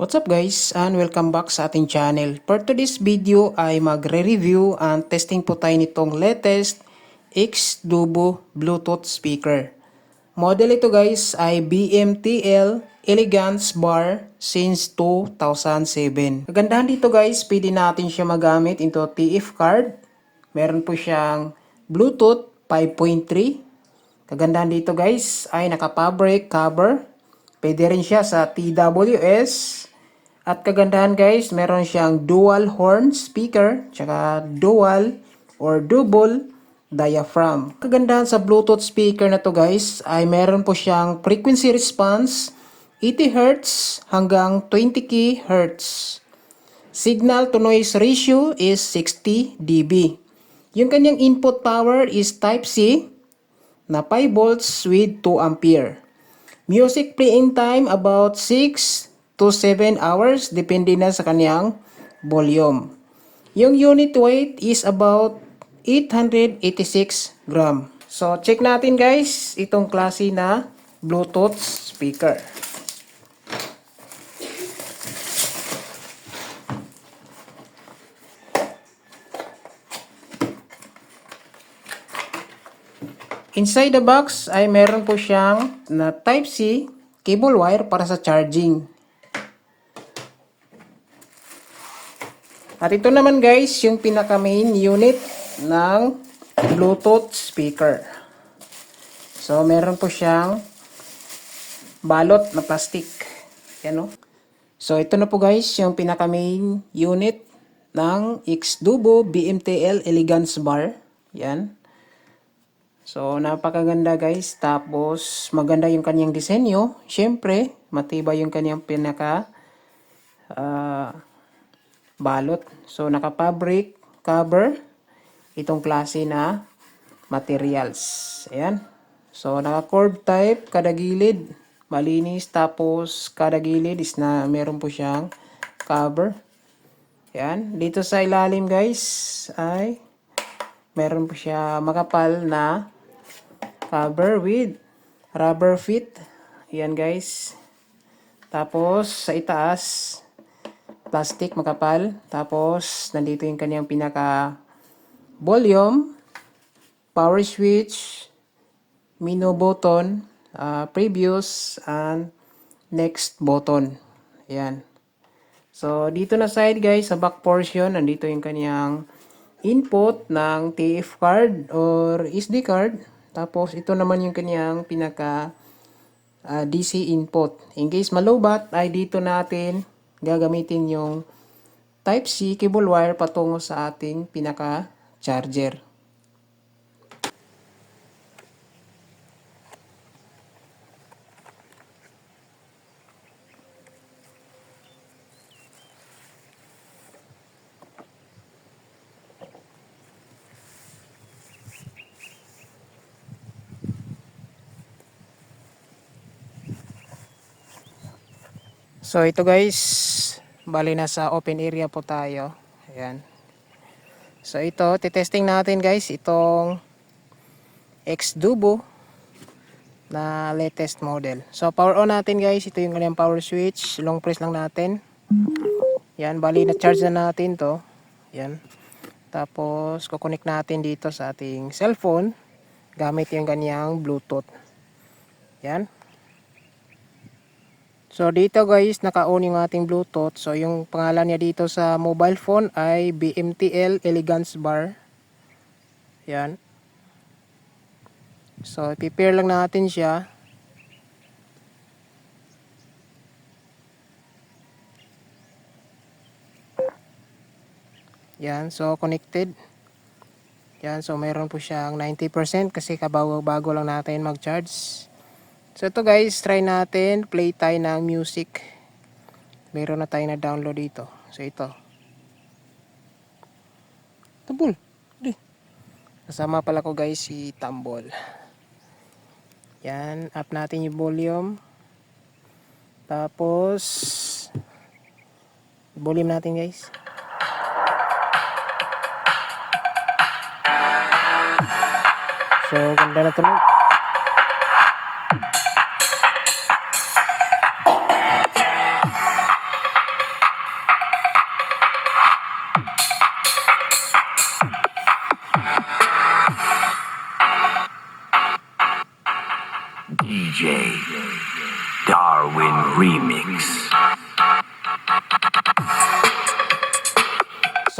What's up guys and welcome back sa ating channel. For today's video ay magre-review and testing po tayo nitong latest X-Dubo Bluetooth speaker. Model ito guys ay BMTL Elegance Bar since 2007. Kagandahan dito guys, pwede natin siya magamit into TF card. Meron po siyang Bluetooth 5.3. Kagandahan dito guys ay naka-fabric cover. Pwede rin siya sa TWS. At kagandahan guys, meron siyang dual horn speaker, tsaka dual or double diaphragm. Kagandahan sa Bluetooth speaker na to guys, ay meron po siyang frequency response 80 Hz hanggang 20 kHz. Signal to noise ratio is 60 dB. Yung kanyang input power is Type-C na 5 volts with 2 ampere. Music playing time about 6 to 7 hours depende na sa kanyang volume. Yung unit weight is about 886 gram. So check natin guys itong klase na Bluetooth speaker. Inside the box ay meron po siyang na Type-C cable wire para sa charging. At ito naman guys, yung pinaka main unit ng Bluetooth speaker. So, meron po siyang balot na plastic. Yan o. So, ito na po guys, yung pinaka main unit ng X-Dubo BMTL Elegance Bar. Yan. So, napakaganda guys. Tapos, maganda yung kanyang disenyo. Siyempre, matibay yung kanyang pinaka balot. So, naka-fabric cover itong klase na materials. Ayan. So, naka-curved type, kada gilid malinis. Tapos, kada gilid is na meron po siyang cover. Ayan. Dito sa ilalim guys ay meron po siya makapal na cover with rubber fit. Ayan guys. Tapos, sa itaas plastic makapal. Tapos, nandito yung kanyang pinaka volume, power switch, menu button, previous, and next button. Ayan. So, dito na side guys, sa back portion, nandito yung kanyang input ng TF card or SD card. Tapos, ito naman yung kanyang pinaka DC input. In case malobat, ay dito natin gagamitin yung Type-C cable wire patungo sa ating pinaka charger. So ito guys, bali nasa open area po tayo. Ayan. So ito, titesting natin guys itong X-Dubo na latest model. So power on natin guys, ito yung kanyang power switch. Long press lang natin. Yan, bali na charge na natin to. Yan. Tapos kukonek natin dito sa ating cellphone gamit yung kanyang Bluetooth. Yan. So dito guys, naka-on yung ating Bluetooth. So yung pangalan niya dito sa mobile phone ay BMTL Elegance Bar. Yan. So i-pair lang natin siya. Yan, so connected. Yan, so mayroon po siyang 90% kasi kabago-bago lang natin mag-charge. So ito guys, try natin play tayo ng music. Meron na tayo na download dito. So ito. Tambol. Kasama pala ko guys si Tambol. Yan, up natin yung volume. Tapos volume natin guys. So ganda na tunog.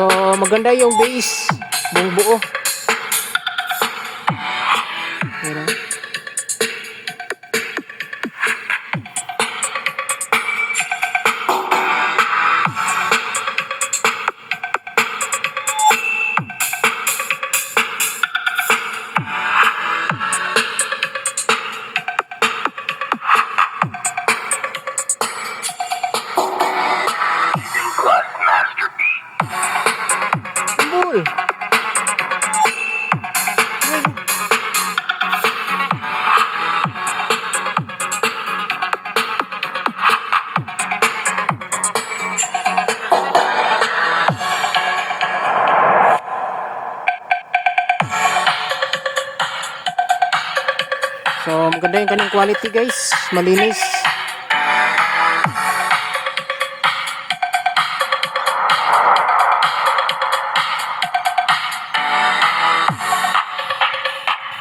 So maganda yung base, buong buo. Ayan. Boy. So maganda yung kanyang quality guys, malinis.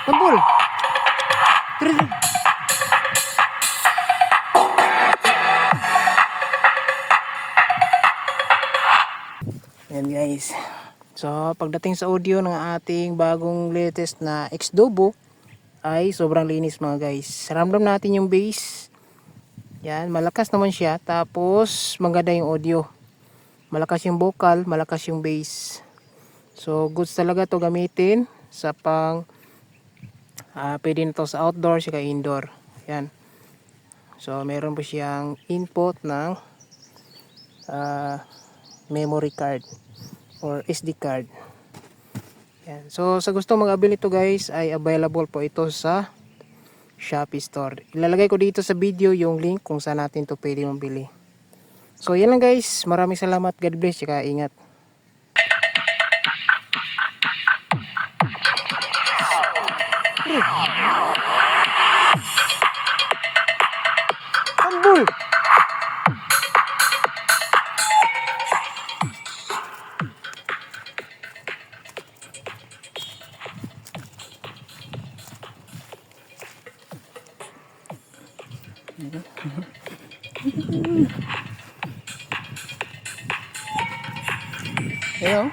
Tambol. Tiri. Yan guys. So pagdating sa audio ng ating bagong latest na X-Dubo ay sobrang linis mga guys. Ramdam natin yung bass. Yan, malakas naman siya. Tapos maganda yung audio. Malakas yung vocal, malakas yung bass. So goods talaga to gamitin sa pang pwede na to sa outdoor saka indoor. Yan. So meron po siyang input ng memory card or SD card. Yan. So sa gusto mag-avail ito guys ay available po ito sa Shopee Store. Ilalagay ko dito sa video yung link kung saan natin to pwede mabili. So yan lang guys. Maraming salamat. God bless. Saka ingat. Tambul! Ayan.